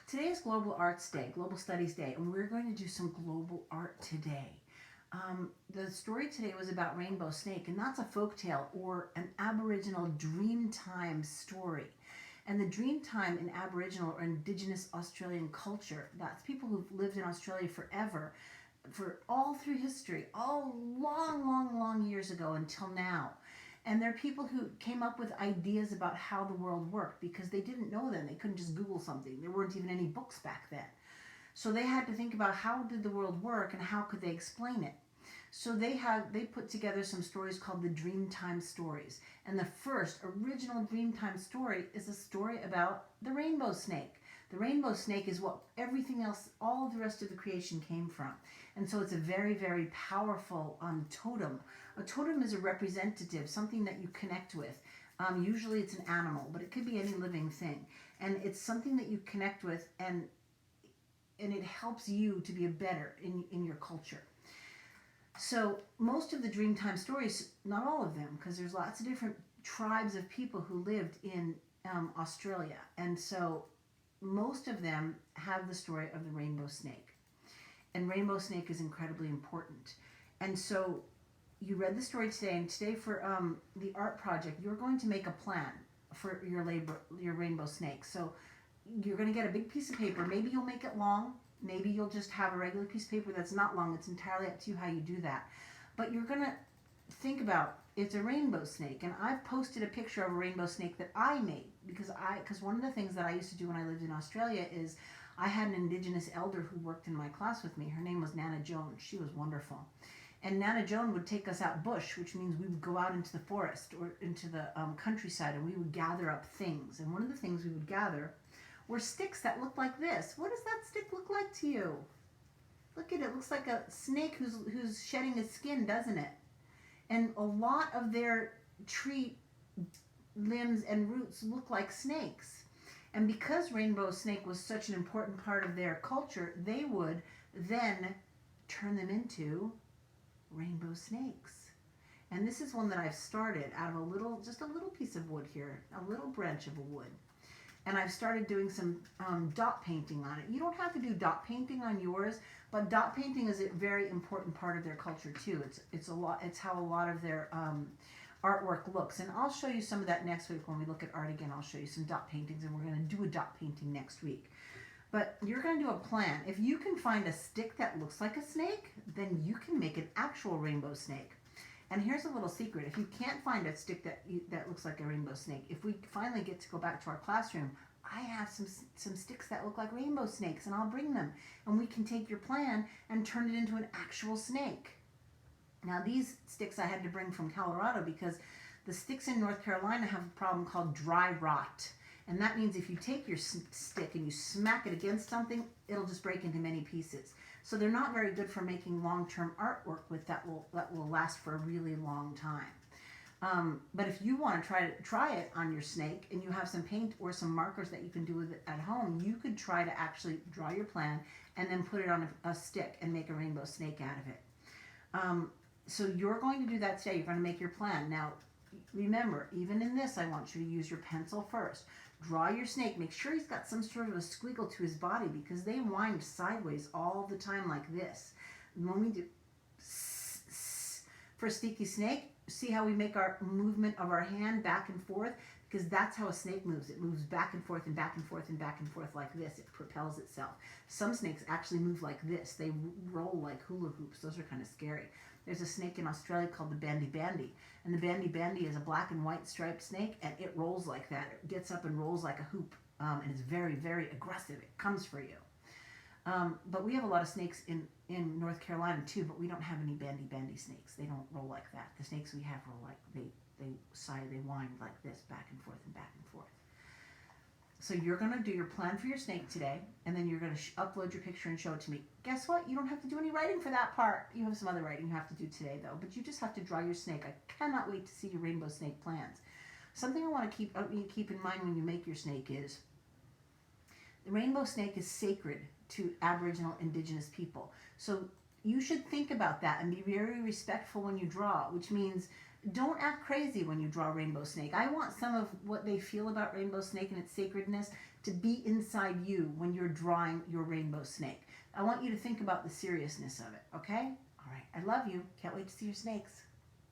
Today is Global Arts Day, Global Studies Day, and we're going to do some global art today. The story today was about Rainbow Snake, and that's a folktale or an Aboriginal Dreamtime story. And the Dreamtime in Aboriginal or Indigenous Australian culture, that's people who've lived in Australia forever, for all through history, all long, long, long years ago until now. And they're people who came up with ideas about how the world worked because they didn't know then. They couldn't just Google something. There weren't even any books back then. So they had to think about how did the world work and how could they explain it. So they put together some stories called the Dreamtime stories. And the first original Dreamtime story is a story about the rainbow snake. The rainbow snake is what everything else, all of the rest of the creation came from. And so it's a very, very powerful totem. A totem is a representative, something that you connect with. Usually it's an animal, but it could be any living thing. And it's something that you connect with, and it helps you to be a better in your culture. So most of the Dreamtime stories, not all of them, because there's lots of different tribes of people who lived in Australia. And so most of them have the story of the rainbow snake. And rainbow snake is incredibly important. And so you read the story today, and today for the art project, you're going to make a plan for your rainbow snake. So you're going to get a big piece of paper. Maybe you'll make it long. Maybe you'll just have a regular piece of paper that's not long. It's entirely up to you how you do that. But you're going to think about, it's a rainbow snake. And I've posted a picture of a rainbow snake that I made because one of the things that I used to do when I lived in Australia is I had an Indigenous elder who worked in my class with me. Her name was Nana Jones. She was wonderful. And Nana Joan would take us out bush, which means we would go out into the forest or into the countryside, and we would gather up things. And one of the things we would gather were sticks that looked like this. What does that stick look like to you? Look at it. It looks like a snake who's shedding its skin, doesn't it? And a lot of their tree limbs and roots look like snakes. And because rainbow snake was such an important part of their culture, they would then turn them into rainbow snakes. And this is one that I've started out of just a little piece of wood here, a little branch of a wood. And I've started doing some dot painting on it. You don't have to do dot painting on yours, but dot painting is a very important part of their culture too. It's how a lot of their artwork looks. And I'll show you some of that next week when we look at art again. I'll show you some dot paintings, and we're going to do a dot painting next week. But you're going to do a plan. If you can find a stick that looks like a snake, then you can make an actual rainbow snake. And here's a little secret. If you can't find a stick that looks like a rainbow snake, if we finally get to go back to our classroom, I have some sticks that look like rainbow snakes, and I'll bring them. And we can take your plan and turn it into an actual snake. Now, these sticks I had to bring from Colorado because the sticks in North Carolina have a problem called dry rot. And that means if you take your stick and you smack it against something, it'll just break into many pieces. So they're not very good for making long-term artwork with that will last for a really long time. But if you want to try it on your snake, and you have some paint or some markers that you can do with it at home, you could try to actually draw your plan and then put it on a stick and make a rainbow snake out of it. So you're going to do that today. You're going to make your plan. Now, remember, even in this, I want you to use your pencil first. Draw your snake. Make sure he's got some sort of a squiggle to his body because they wind sideways all the time like this. When we do for a sticky snake, see how we make our movement of our hand back and forth? Because that's how a snake moves. It moves back and forth and back and forth and back and forth like this. It propels itself. Some snakes actually move like this. They roll like hula hoops. Those are kind of scary. There's a snake in Australia called the bandy, and the bandy is a black and white striped snake, and it rolls like that. It gets up and rolls like a hoop, and it's very, very aggressive. It comes for you. But we have a lot of snakes in North Carolina too, but we don't have any bandy snakes. They don't roll like that. The snakes we have roll like they wind like this, back and forth and back and forth. So you're going to do your plan for your snake today, and then you're going to upload your picture and show it to me. Guess what? You don't have to do any writing for that part. You have some other writing you have to do today, though, but you just have to draw your snake. I cannot wait to see your rainbow snake plans. Something I want to keep in mind when you make your snake is the rainbow snake is sacred to Aboriginal Indigenous people. So you should think about that and be very respectful when you draw, which means Don't act crazy when you draw rainbow snake. I want some of what they feel about rainbow snake and its sacredness to be inside you when you're drawing your rainbow snake. I want you to think about the seriousness of it, okay? All right. I love you. Can't wait to see your snakes.